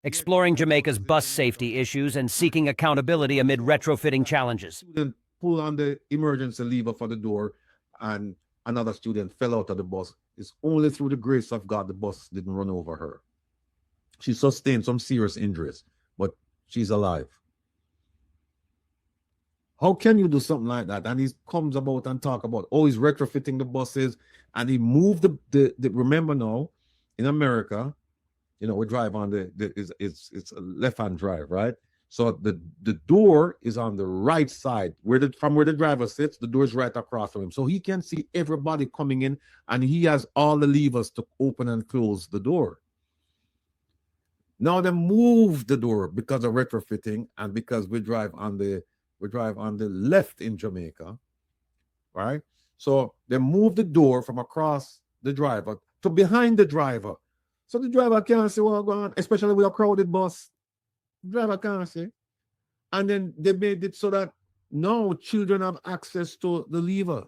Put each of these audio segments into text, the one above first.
exploring Jamaica's bus safety issues and seeking accountability amid retrofitting challenges. Student pulled on the emergency lever for the door and another student fell out of the bus. It's only through the grace of God the bus didn't run over her. She sustained some serious injuries, but she's alive. How can you do something like that? And he comes about and talk about, oh, he's retrofitting the buses, and he moved the remember now, in America, you know, we drive on it's a left-hand drive, right? So the door is on the right side, from where the driver sits, the door is right across from him. So he can see everybody coming in, and he has all the levers to open and close the door. Now they move the door because of retrofitting, and because we drive on the left in Jamaica, right? So they move the door from across the driver to behind the driver. So the driver can't see what's going on, especially with a crowded bus. The driver can't see. And then they made it so that now children have access to the lever,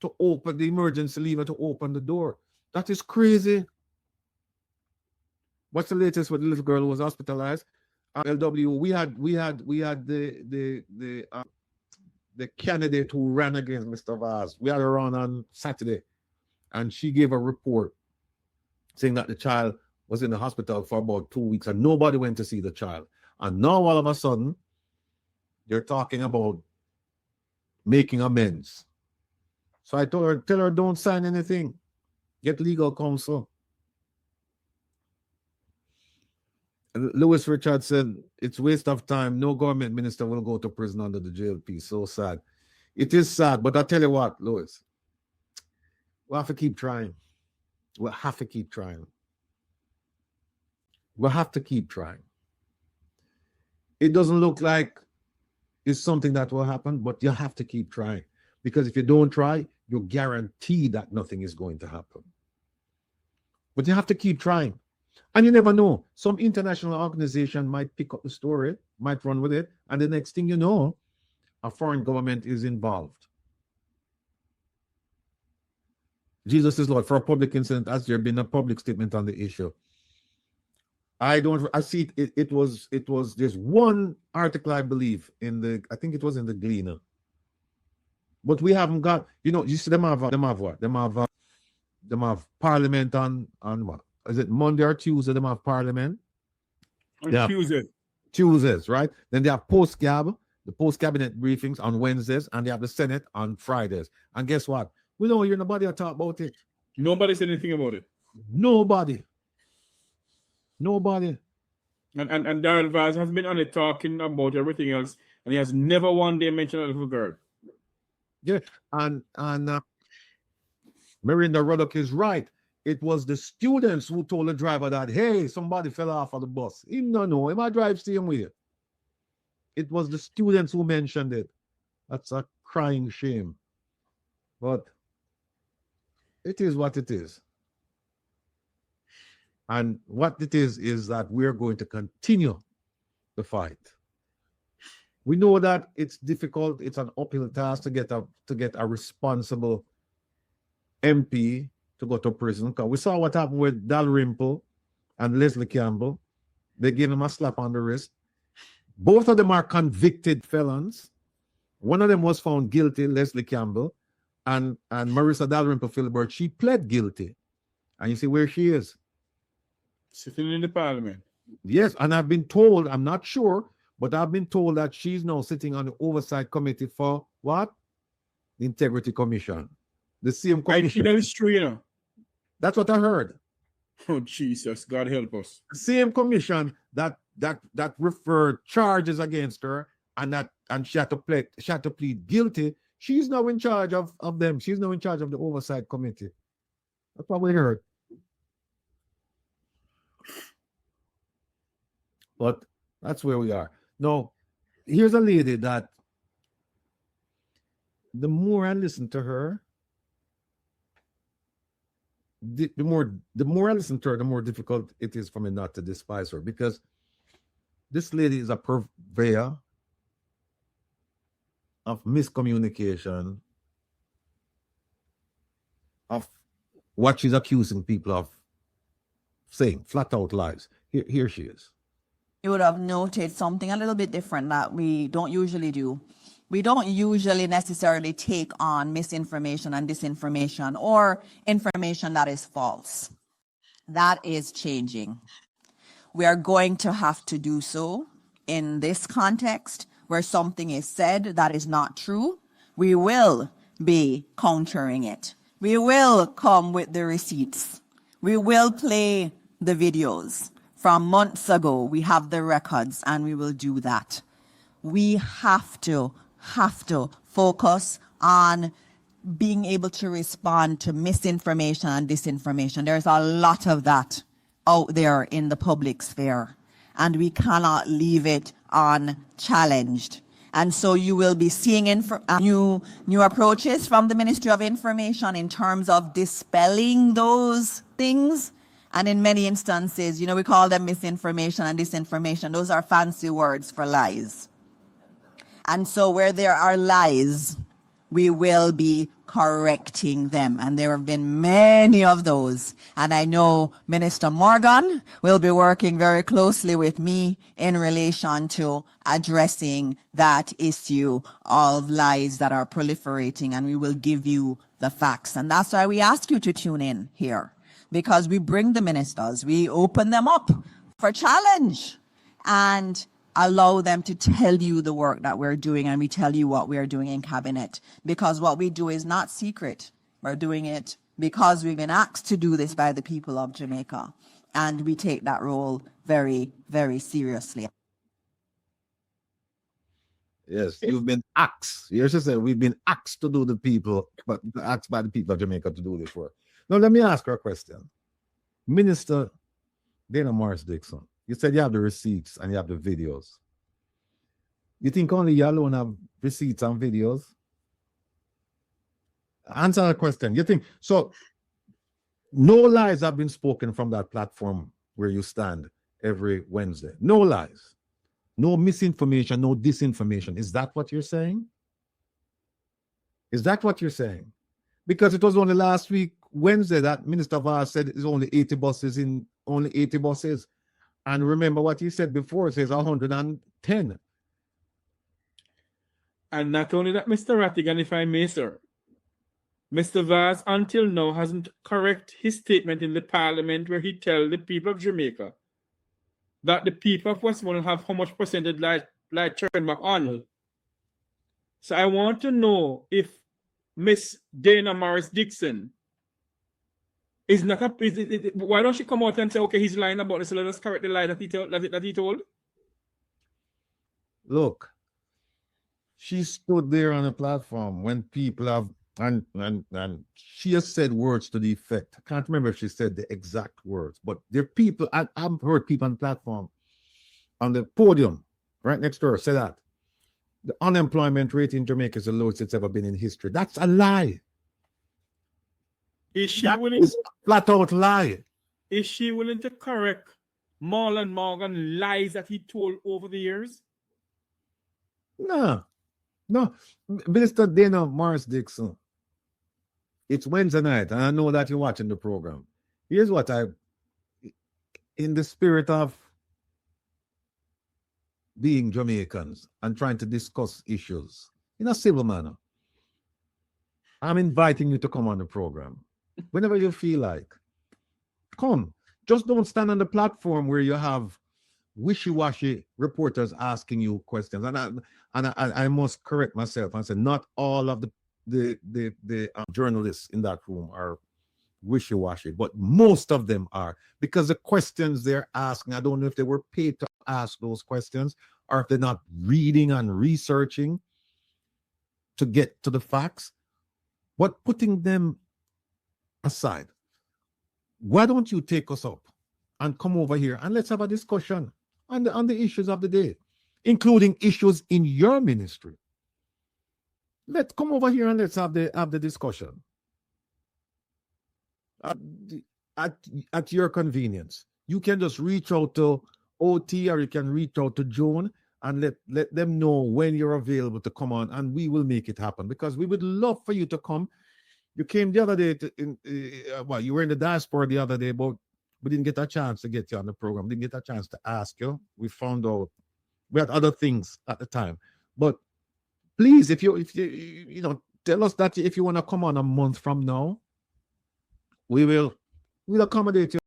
to open the emergency lever to open the door. That is crazy. What's the latest with the little girl who was hospitalized? LW, we had the candidate who ran against Mr. Vaz. We had her on Saturday, and she gave a report saying that the child was in the hospital for about 2 weeks and nobody went to see the child. And now all of a sudden, they're talking about making amends. So I told her, tell her don't sign anything. Get legal counsel. Lewis Richard said, it's waste of time. No government minister will go to prison under the JLP. So sad. It is sad, but I tell you what, Lewis, we'll have to keep trying. We'll have to keep trying. We'll have to keep trying. It doesn't look like it's something that will happen, but you have to keep trying. Because if you don't try, you're guaranteed that nothing is going to happen. But you have to keep trying. And you never know. Some international organization might pick up the story, might run with it, and the next thing you know, a foreign government is involved. Jesus is Lord. For a public incident, has there been a public statement on the issue? I see it was there's one article, I believe, I think it was in the Gleaner. But we haven't got, you see them have what? Them have parliament on what? Is it Monday or Tuesday? Them have parliament. On Tuesday. Tuesdays, right? Then they have the post-cabinet briefings on Wednesdays, and they have the Senate on Fridays. And guess what? We don't hear nobody talk about it. Nobody said anything about it. Nobody. And Darrell Vaz has been on it talking about everything else, and he has never one day mentioned a little girl. Yeah, and Miranda Ruddock is right. It was the students who told the driver that, hey, somebody fell off of the bus. He no know. He might drive same way. It was the students who mentioned it. That's a crying shame. But it is what it is. And what it is that we're going to continue the fight. We know that it's difficult. It's an uphill task to get a responsible MP to go to prison. Because we saw what happened with Dalrymple and Leslie Campbell. They gave him a slap on the wrist. Both of them are convicted felons. One of them was found guilty, Leslie Campbell, and Marissa Dalrymple Philibert, she pled guilty. And you see where she is. Sitting in the parliament. Yes, and I've been told, I'm not sure, but I've been told that she's now sitting on the oversight committee for what? The Integrity Commission. The same commission. That is true, you know. That's what I heard. Oh, Jesus, God help us. Same commission that referred charges against her and she had to plead guilty. She's now in charge of them. She's now in charge of the oversight committee. That's what we heard. But that's where we are. Now, here's a lady that the more I listen to her, the more I listen to her, the more difficult it is for me not to despise her, because this lady is a purveyor of miscommunication, of what she's accusing people of saying, flat out lies. Here she is. you would have noted something a little bit different that we don't usually do. We don't usually necessarily take on misinformation and disinformation or information that is false. That is changing. We are going to have to do so in this context where something is said that is not true. We will be countering it. We will come with the receipts. We will play the videos. From months ago, we have the records and we will do that. We have to focus on being able to respond to misinformation and disinformation. There's a lot of that out there in the public sphere, and we cannot leave it unchallenged. And so you will be seeing new approaches from the Ministry of Information in terms of dispelling those things. And in many instances, we call them misinformation and disinformation. Those are fancy words for lies. And so where there are lies, we will be correcting them. And there have been many of those. And I know Minister Morgan will be working very closely with me in relation to addressing that issue of lies that are proliferating. And we will give you the facts. And that's why we ask you to tune in here, because we bring the ministers, we open them up for challenge and allow them to tell you the work that we're doing, and we tell you what we're doing in cabinet, because what we do is not secret. We're doing it because we've been asked to do this by the people of Jamaica, and we take that role very, very seriously. Yes, you've been asked. You just said we've been asked to do asked by the people of Jamaica to do this work. Now let me ask her a question. Minister Dana Morris Dixon, you said you have the receipts and you have the videos. You think only you alone have receipts and videos? Answer the question. You think so? No lies have been spoken from that platform where you stand every Wednesday. No lies. No misinformation, no disinformation. Is that what you're saying? Is that what you're saying? Because it was only last week, Wednesday, that Minister Vaz said it's only 80 buses only 80 buses. And remember what he said before, it says 110. And not only that, Mr. Rattigan, if I may, sir, Mr. Vaz until now hasn't corrected his statement in the parliament where he tells the people of Jamaica that the people of Westmoreland have how much percentage light turn back on. So I want to know if Miss Dana Morris Dixon is not why don't she come out and say, okay, he's lying about this, so let us correct the lie that he told? Look, she stood there on a platform when people have and she has said words to the effect. I can't remember if she said the exact words, but there are people, I've heard people on the platform, on the podium, right next to her, say that the unemployment rate in Jamaica is the lowest it's ever been in history. That's a lie. Is she that willing? Is flat out lie. Is she willing to correct Marlon Morgan lies that he told over the years? No. Minister Dana Morris Dixon, it's Wednesday night, and I know that you're watching the program. Here's what in the spirit of being Jamaicans and trying to discuss issues in a civil manner, I'm inviting you to come on the program whenever you feel like. Come. Just don't stand on the platform where you have wishy-washy reporters asking you questions. And I must correct myself and say not all of the journalists in that room are wishy-washy, but most of them are, because the questions they're asking, I don't know if they were paid to ask those questions or if they're not reading and researching to get to the facts. But putting them aside, why don't you take us up and come over here and let's have a discussion on the issues of the day, including issues in your ministry. Let's come over here and let's have the discussion at your convenience. You can just reach out to OT or you can reach out to Joan and let them know when you're available to come on, and we will make it happen, because we would love for you to come. You came the other day you were in the diaspora the other day, but we didn't get a chance to get you on the program. Didn't get a chance to ask you. We found out we had other things at the time. But please, if you tell us that if you want to come on a month from now, we'll accommodate you.